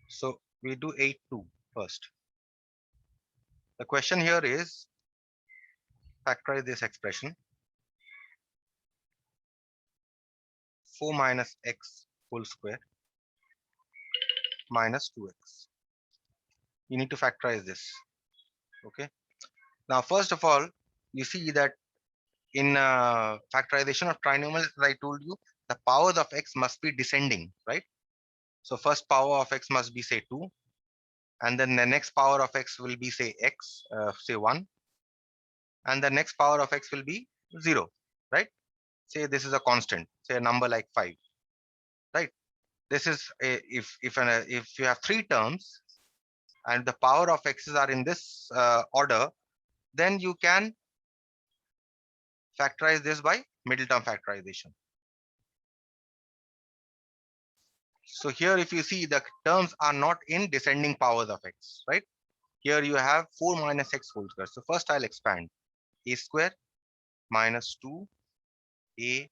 So we do 8 2 first. The question here is factorize this expression. 4 minus x whole square minus 2x. You need to factorize this. Okay. Now, first of all, you see that in factorization of trinomials, as I told you, the powers of x must be descending, right? So first power of x must be say 2, and then the next power of x will be say x, say 1, and the next power of x will be 0, right? Say this is a constant, say a number like 5, right? This is if you have three terms and the power of x's are in this order, then you can factorize this by middle term factorization. So here, if you see, the terms are not in descending powers of x, right? Here you have 4 minus x whole square. So first I'll expand. A square minus 2ab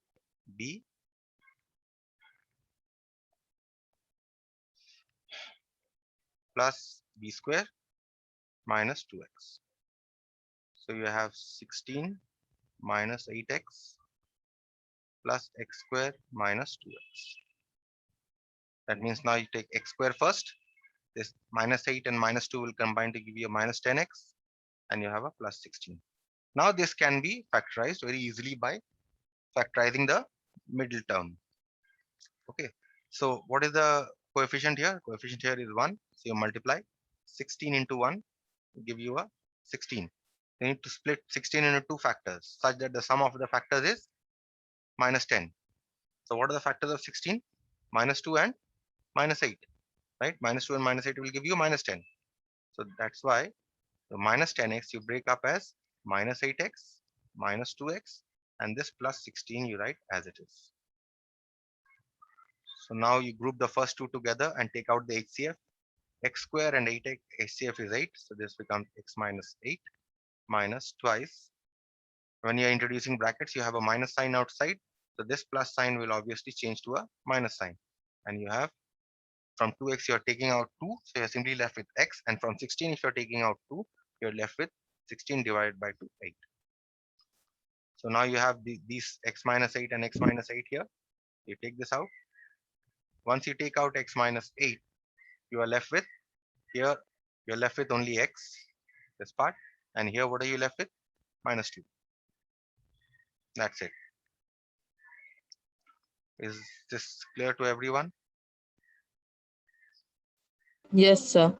plus b square minus 2x. So you have 16 minus 8x plus x square minus 2x. That means now you take x square first. This minus 8 and minus 2 will combine to give you a minus 10x, and you have a plus 16. Now this can be factorized very easily by factorizing the middle term. Okay. So what is the coefficient here? Coefficient here is 1. So you multiply 16 into 1, give you a 16. You need to split 16 into two factors such that the sum of the factors is minus 10. So what are the factors of 16? Minus 2 and minus 8, right? Minus 2 and minus 8 will give you minus 10. So that's why the minus 10x you break up as minus 8x, minus 2x, and this plus 16 you write as it is. So now you group the first two together and take out the HCF. X square and 8x HCF is 8. So this becomes x minus 8 minus twice. When you're introducing brackets, you have a minus sign outside. So this plus sign will obviously change to a minus sign. And you have from 2x, you're taking out 2. So you're simply left with x. And from 16, if you're taking out 2, you're left with 16 divided by 2, 8. So now you have these x minus 8 and x minus 8 here. You take this out. Once you take out x minus 8, you are left with here, you're left with only x, this part. And here, what are you left with? Minus 2. That's it. Is this clear to everyone? Yes, sir.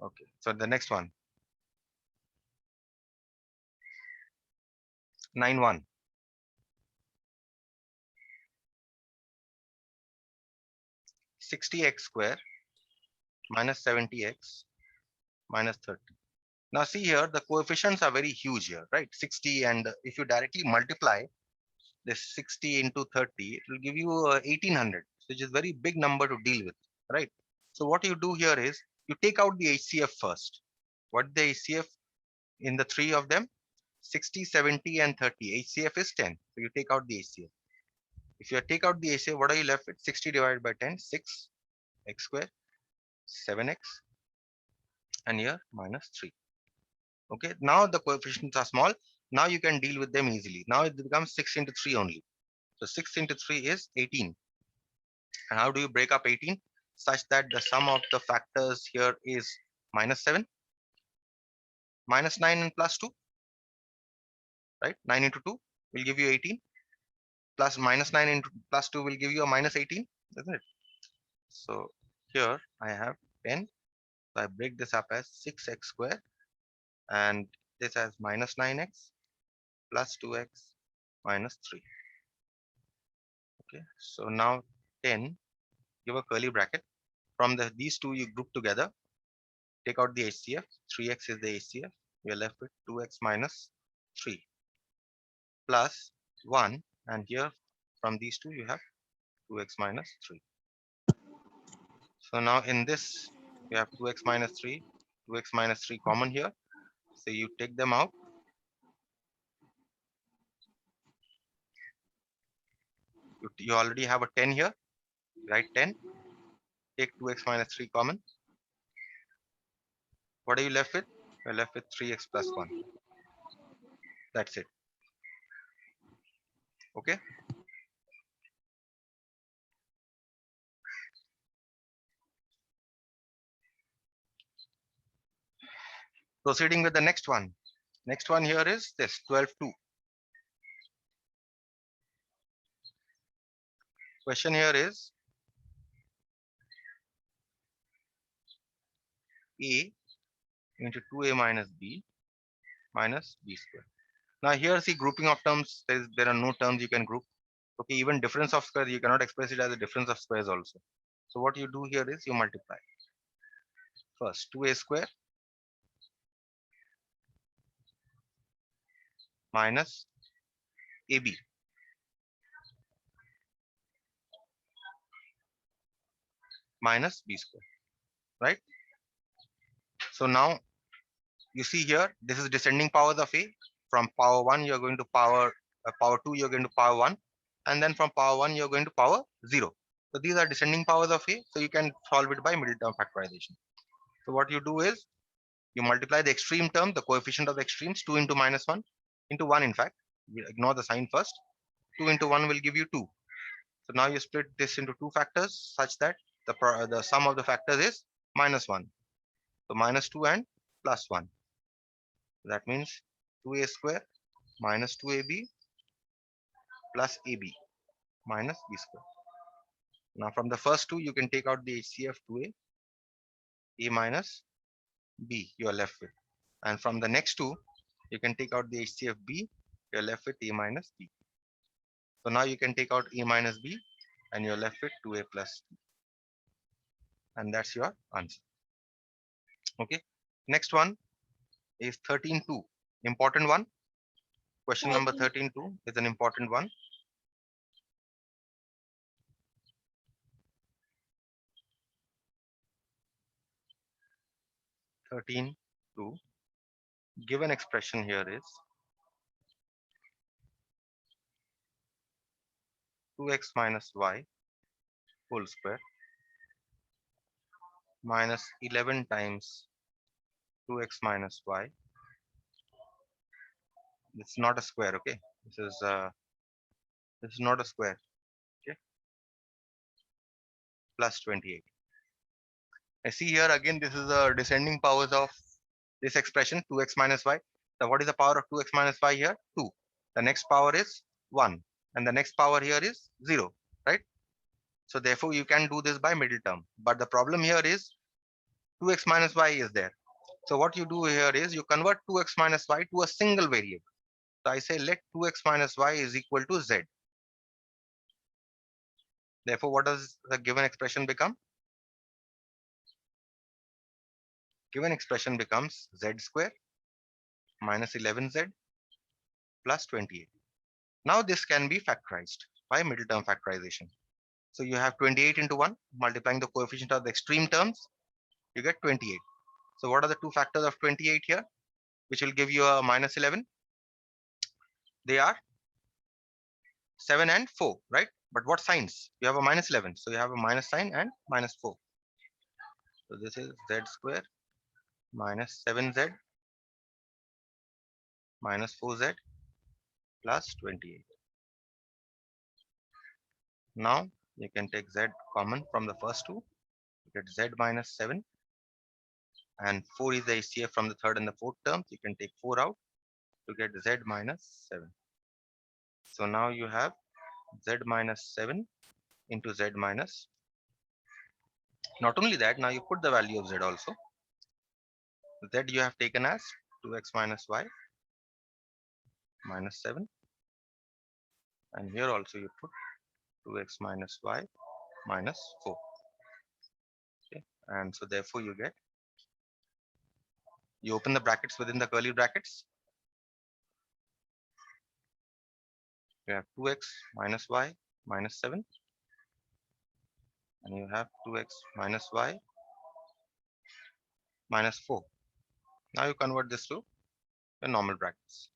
Okay. So the next one, 9-1. 60x square minus 70x minus 30. Now see here, the coefficients are very huge here, right? 60, and if you directly multiply this 60 into 30, it will give you 1800, which is very big number to deal with, right? So what you do here is you take out the HCF first. What the HCF in the three of them? 60, 70, and 30. HCF is 10. So you take out the HCF. If you take out the HCF, what are you left with? 60 divided by 10, 6, x square, 7x, and here minus 3. Okay, now the coefficients are small. Now you can deal with them easily. Now it becomes 6 into 3 only. So 6 into 3 is 18. And how do you break up 18? Such that the sum of the factors here is minus 7, minus 9, and plus 2, right? 9 into 2 will give you 18. Plus minus 9 into plus 2 will give you a minus 18, isn't it? So here I have 10. So I break this up as 6x square, and this as minus 9x plus 2x minus 3. Okay, so now 10, give a curly bracket. From these two you group together, take out the HCF. 3x is the HCF. We are left with 2x minus 3 plus 1, and here from these two you have 2x minus 3. So now in this you have 2x minus 3, 2x minus 3 common here. So you take them out. You already have a 10 here. Write 10. Take 2x minus 3 common. What are you left with? You're left with 3x plus 1. That's it. Okay. Proceeding with the next one. Next one here is this 12 2. Question here is a into 2a minus b minus b square. Now here see grouping of terms, there are no terms you can group. Okay, even difference of squares, you cannot express it as a difference of squares also. So what you do here is you multiply. First 2a square minus ab minus b square, right? So now you see here, this is descending powers of a. From power 1, you're going to power 2, you're going to power 1. And then from power 1, you're going to power 0. So these are descending powers of a. So you can solve it by middle term factorization. So what you do is you multiply the extreme term, the coefficient of the extremes, 2 into minus 1 into 1. In fact, we ignore the sign first. 2 into 1 will give you 2. So now you split this into two factors such that the sum of the factors is minus 1. So minus 2 and plus 1. That means 2a square minus 2ab plus ab minus b square. Now from the first two, you can take out the HCF 2a, a minus b, you are left with. And from the next two, you can take out the HCF b, you're left with a minus b. So now you can take out a minus b and you're left with 2a plus b. And that's your answer. Okay. Next one is 13.2. Important one. Question number 13.2 is an important one. Given expression here is 2x minus y whole square minus 11 times 2x minus y. It's not a square, okay? This is not a square, okay? Plus 28. I see here again, this is the descending powers of this expression 2x minus y. So what is the power of 2x minus y here? 2. The next power is 1, and the next power here is 0, right? So therefore you can do this by middle term. But the problem here is 2x minus y is there. So what you do here is you convert 2x minus y to a single variable. So I say let 2x minus y is equal to z. Therefore, what does the given expression become? Given expression becomes z square minus 11z plus 28. Now this can be factorized by middle term factorization. So you have 28 into 1, multiplying the coefficient of the extreme terms, you get 28. So what are the two factors of 28 here, which will give you a minus 11? They are 7 and 4, right? But what signs? You have a minus 11. So you have a minus sign and minus 4. So this is z square minus 7z minus 4z plus 28. Now you can take z common from the first two. You get z minus 7 and 4 is the HCF from the third and the fourth terms. You can take 4 out to get z minus 7. So now you have z minus 7 into z minus. Not only that, now you put the value of z also. Z you have taken as 2x minus y minus 7. And here also you put 2x minus y minus 4. Okay. And so therefore you get, you open the brackets within the curly brackets. You have 2x minus y minus 7. And you have 2x minus y minus 4. Now you convert this to the normal brackets.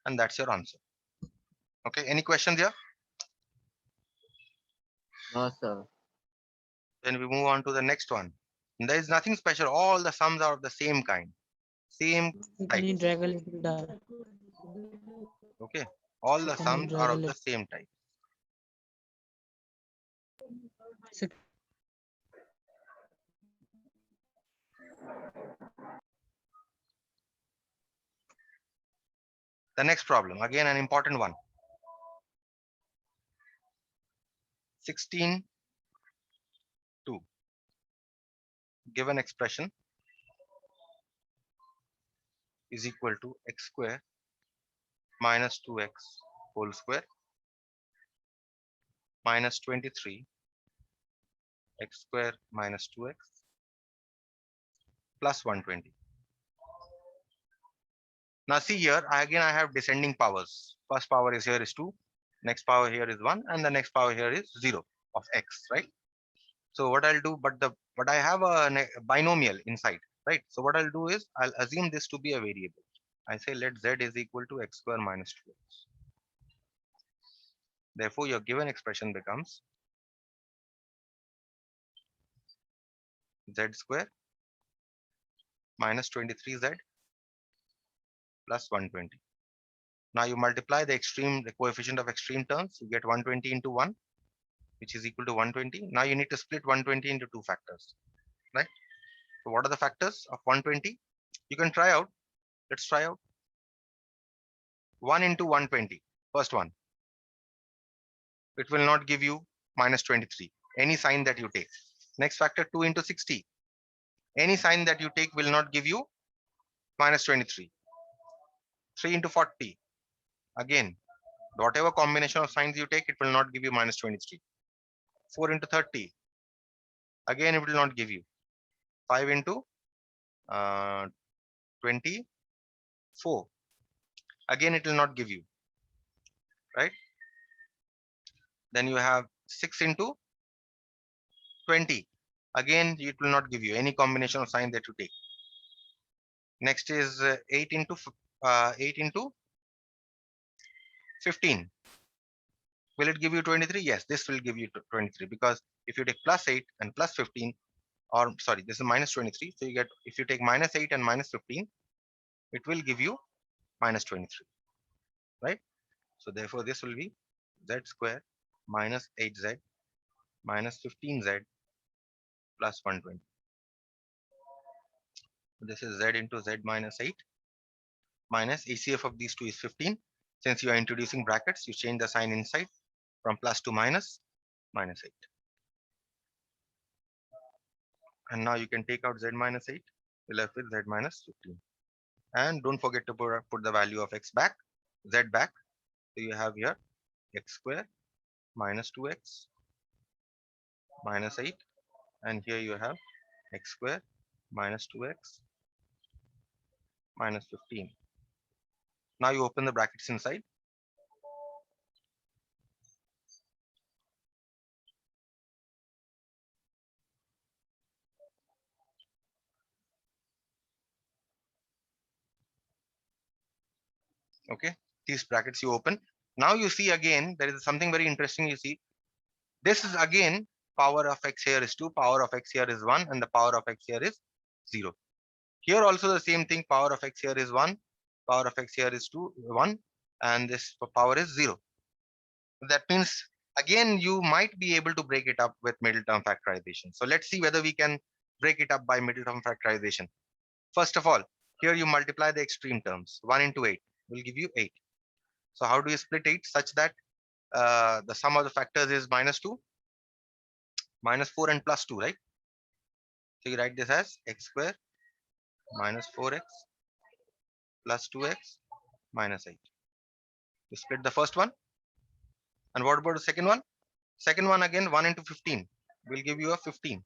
And that's your answer. Okay, any questions here? No, sir. Then we move on to the next one. There is nothing special. All the sums are of the same kind, same type. Can you drag a little down? Okay, all the Can you sums drag are a of the little? same type. Sit. The next problem, again an important one. 16 2. Given expression is equal to x square minus 2x whole square minus 23 x square minus 2x plus 120. Now see here, again I have descending powers. First power is here is 2, next power here is 1, and the next power here is 0 of x, right? So what I'll do, but I have a binomial inside, right? So what I'll do is I'll assume this to be a variable. I say let z is equal to x square minus 2x. Therefore, your given expression becomes z square minus 23z plus 120. Now you multiply the coefficient of extreme terms, you get 120 into 1, which is equal to 120. Now you need to split 120 into two factors, right? So what are the factors of 120? You can try out. Let's try out. 1 into 120, first one. It will not give you minus 23, any sign that you take. Next factor, 2 into 60. Any sign that you take will not give you minus 23. 3 into 40. Again, whatever combination of signs you take, it will not give you minus 23. 4 into 30. Again, it will not give you. 5 into 24. Again, it will not give you, right? Then you have 6 into 20. Again, it will not give you any combination of sign that you take. Next is 8 into 15. Will it give you 23? Yes, this will give you 23, because if you take plus 8 and plus 15, or sorry, this is minus 23. So you get, if you take minus 8 and minus 15, it will give you minus 23, right? So therefore, this will be z square minus 8z minus 15z plus 120. This is z into z minus 8 minus ACF of these two is 15. Since you are introducing brackets, you change the sign inside from plus to minus, minus 8. And now you can take out z minus 8, you're left with z minus 15. And don't forget to put the value of x back, z back. So you have here x square minus 2x minus 8, and here you have x square minus 2x minus 15. Now you open the brackets inside. Okay, these brackets you open. Now you see again, there is something very interesting. You see, this is again power of x here is 2, power of x here is 1, and the power of x here is 0. Here also the same thing, power of x here is 1, power of x here is 2, 1, and this power is 0. That means again you might be able to break it up with middle term factorization. So let's see whether we can break it up by middle term factorization. First of all, here you multiply the extreme terms. 1 into 8 will give you 8. So how do you split 8 such that the sum of the factors is minus 2, minus 4 and plus 2, right? So you write this as x square minus 4x plus 2x minus 8. You split the first one. And what about the second one? Second one again, 1 into 15 will give you a 15.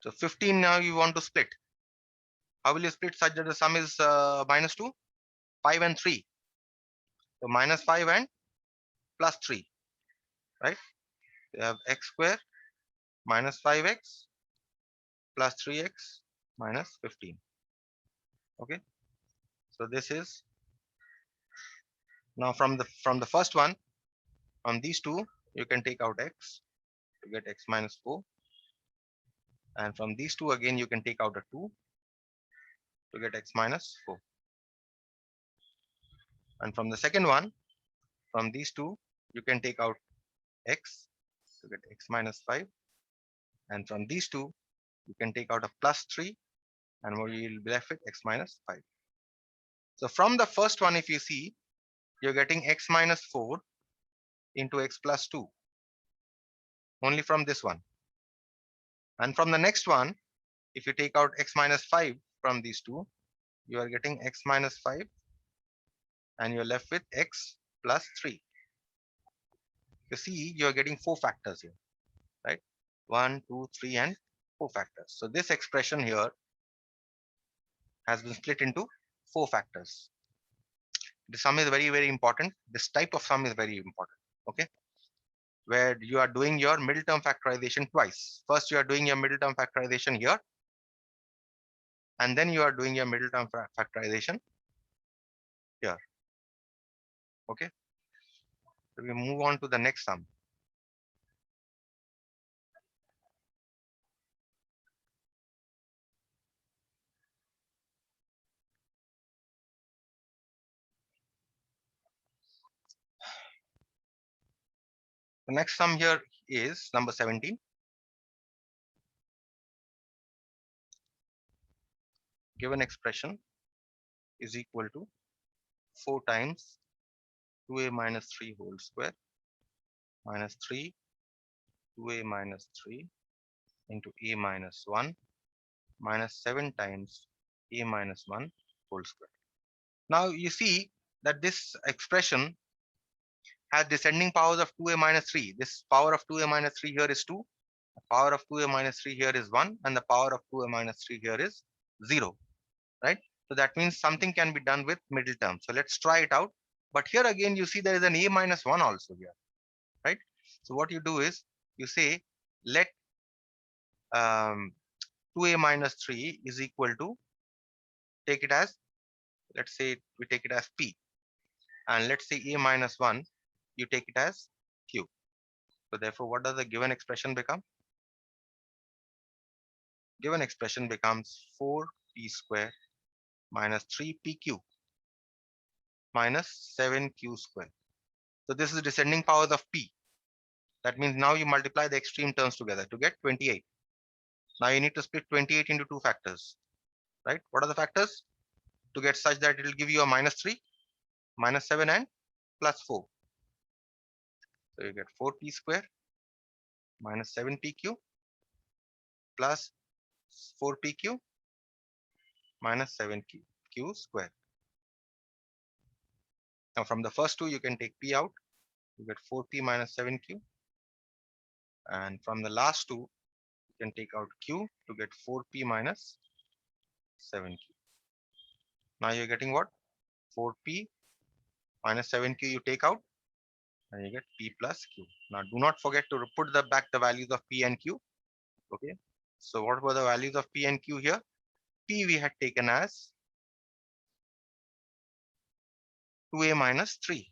So 15 now you want to split. How will you split such that the sum is minus 2? 5 and 3. So minus 5 and plus 3, right? You have x square minus 5x plus 3x minus 15. Okay. So this is Now from the first one, on these two, you can take out x to get x minus 4. And from these two again, you can take out a 2 to get x minus 4. And from the second one, from these two, you can take out x to get x minus 5. And from these two, you can take out a plus 3, and we will be left with x minus 5. So from the first one, if you see, you're getting x minus 4 into x plus 2, only from this one. And from the next one, if you take out x minus 5 from these two, you are getting x minus 5, and you're left with x plus 3. You see, you're getting 4 factors here, right? 1, 2, 3, and 4 factors. So this expression here has been split into 4 factors. The sum is very, very important. This type of sum is very important, okay? Where you are doing your middle term factorization twice. First, you are doing your middle term factorization here, and then you are doing your middle term factorization here, okay? So we move on to the next sum. The next sum here is number 17. Given expression is equal to 4 times 2a minus 3 whole square minus 3 2a minus 3 into a minus 1 minus 7 times a minus 1 whole square. Now you see that this expression has descending powers of 2a minus 3. This power of 2a minus 3 here is 2. The power of 2a minus 3 here is 1. And the power of 2a minus 3 here is 0. Right? So that means something can be done with middle term. So let's try it out. But here again, you see there is an a minus 1 also here. Right? So what you do is you say let 2a minus 3 is equal to, take it as, let's say we take it as p. And let's say a minus 1, you take it as q. So therefore, what does the given expression become? Given expression becomes 4p square minus 3pq minus 7q square. So this is descending powers of p. That means now you multiply the extreme terms together to get 28. Now you need to split 28 into 2 factors, right? What are the factors? To get such that it will give you a minus 3, minus 7, and plus 4. So you get 4p square minus 7pq plus 4pq minus 7q square. Now from the first two, you can take p out. You get 4p minus 7q. And from the last two, you can take out q to get 4p minus 7q. Now you're getting what? 4p minus 7q you take out, and you get p plus q. Now do not forget to put back the values of p and q. Okay. So what were the values of p and q here? P we had taken as 2a minus 3.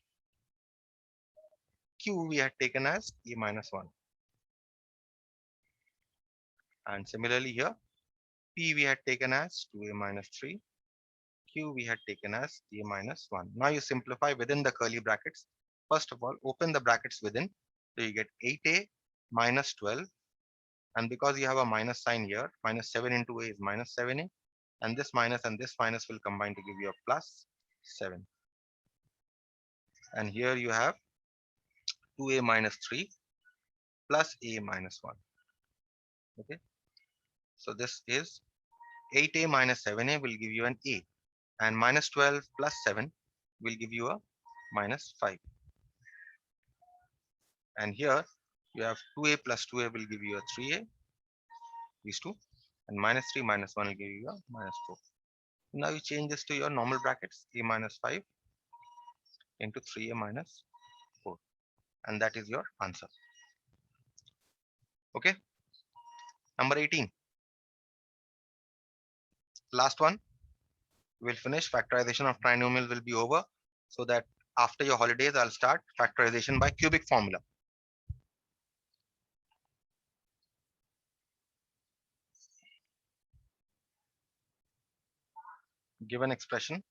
Q we had taken as a minus 1. And similarly here, P we had taken as 2a minus 3. Q we had taken as a minus 1. Now you simplify within the curly brackets. First of all, open the brackets within. So you get 8a minus 12. And because you have a minus sign here, minus 7 into a is minus 7a. And this minus will combine to give you a plus 7. And here you have 2a minus 3 plus a minus 1. Okay. So this is 8a minus 7a will give you an a. And minus 12 plus 7 will give you a minus 5. And here you have 2a plus 2a will give you a 3a, these two, and minus 3 minus 1 will give you a minus 4. Now you change this to your normal brackets, a minus 5 into 3a minus 4. And that is your answer. Okay. Number 18. Last one. We'll finish. Factorization of trinomial will be over, so that after your holidays, I'll start factorization by cubic formula. Given expression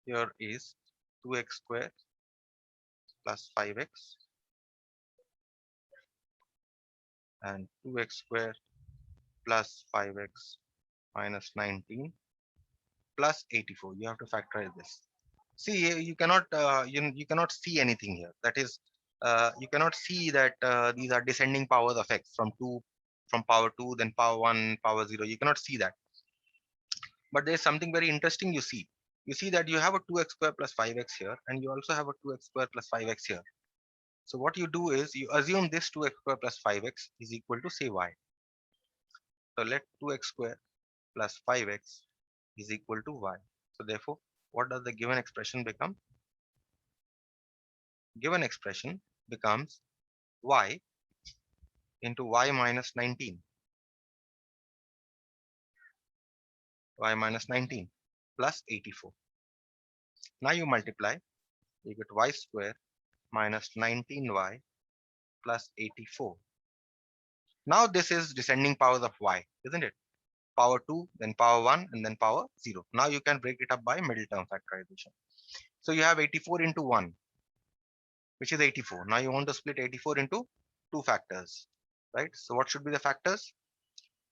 here is 2x squared plus 5x and 2x squared plus 5x minus 19 plus 84. You have to factorize this. See, you cannot you cannot see anything here. That is, you cannot see that these are descending powers of x from power 2, then power 1, power 0. You cannot see that. But there's something very interesting you see. You see that you have a 2x squared plus 5x here, and you also have a 2x squared plus 5x here. So what you do is you assume this 2x squared plus 5x is equal to say y. So let 2x squared plus 5x is equal to y. So therefore, what does the given expression become? Given expression becomes y into y minus 19. Y minus 19 plus 84. Now you multiply, you get y square minus 19y plus 84. Now this is descending powers of y, isn't it? Power 2, then power 1, and then power 0. Now you can break it up by middle term factorization. So you have 84 into 1, which is 84. Now you want to split 84 into two factors, right? So what should be the factors?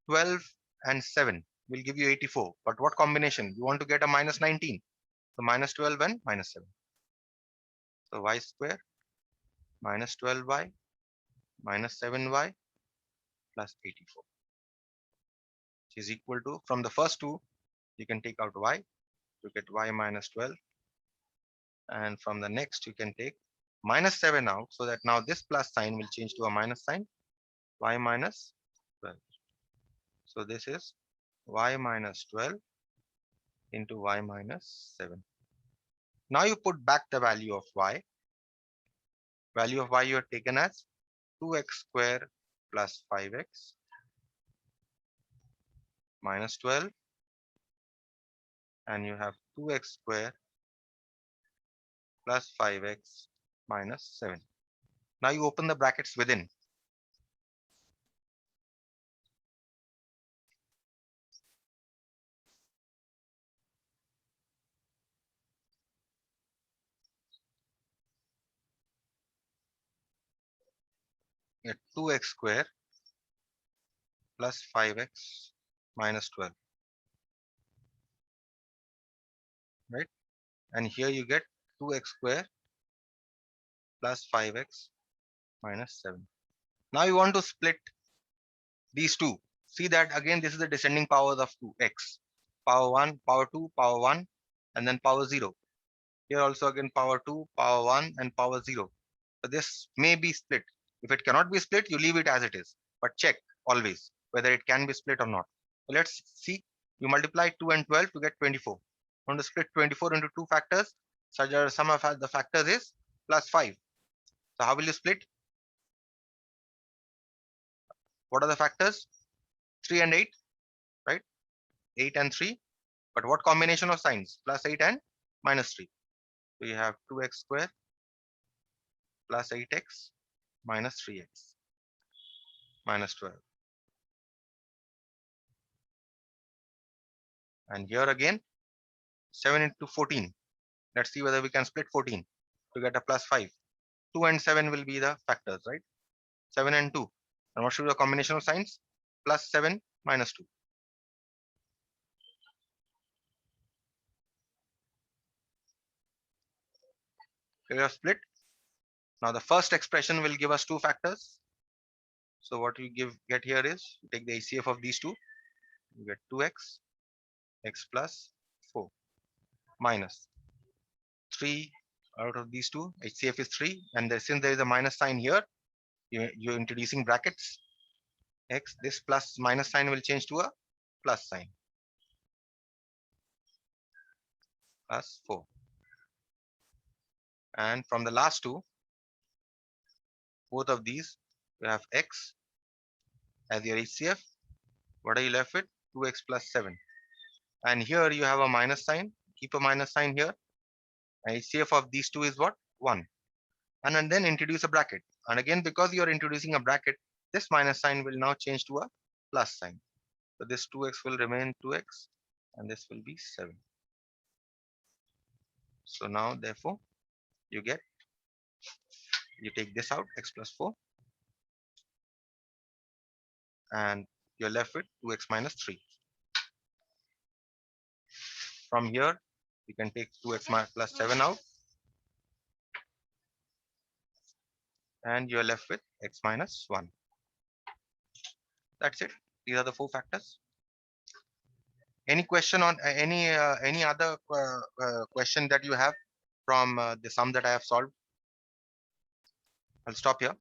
12 and 7 will give you 84. But what combination? You want to get a minus 19. So minus 12 and minus 7. So y square minus 12y minus 7y plus 84, which is equal to, from the first two, you can take out y to get y minus 12. And from the next, you can take minus 7 out, so that now this plus sign will change to a minus sign, y minus 12. So this is y minus 12 into y minus 7. Now you put back the value of y. Value of y you have taken as 2x square plus 5x minus 12, and you have 2x square plus 5x minus 7. Now you open the brackets within. Get 2x square plus 5x minus 12, right? And here you get 2x square plus 5x minus 7. Now you want to split these two. See that again, this is the descending powers of 2x. Power 1, power 2, power 1, and then power 0. Here also again power 2, power 1, and power 0. So this may be split. If it cannot be split, you leave it as it is. But check always whether it can be split or not. So let's see. You multiply 2 and 12 to get 24. You want to split 24 into two factors, such as sum of the factors is plus 5. So how will you split? What are the factors? 3 and 8, right? 8 and 3. But what combination of signs? Plus 8 and minus 3. So you have 2x square plus 8x minus 3x minus 12. And here again, 7 into 14. Let's see whether we can split 14 to get a plus 5. 2 and 7 will be the factors, right? 7 and 2. And what should be the combination of signs? Plus 7 minus 2. Here we have split. Now the first expression will give us two factors. So what you get here is, you take the HCF of these two, you get 2x, x plus 4, minus 3 out of these two. HCF is 3, and since there is a minus sign here, you're introducing brackets. X, this plus minus sign will change to a plus sign. Plus 4. And from the last two, both of these, you have x as your HCF. What are you left with? 2x plus 7. And here you have a minus sign. keep a minus sign here. HCF of these two is what? 1. And then introduce a bracket. And again, because you are introducing a bracket, this minus sign will now change to a plus sign. So this 2x will remain 2x and this will be 7. So now therefore you take this out, x plus 4, and you're left with 2x minus 3. From here, you can take 2x plus 7 out, and you're left with x minus 1. That's it. These are the 4 factors. Any question on any other question that you have from the sum that I have solved? I'll stop here.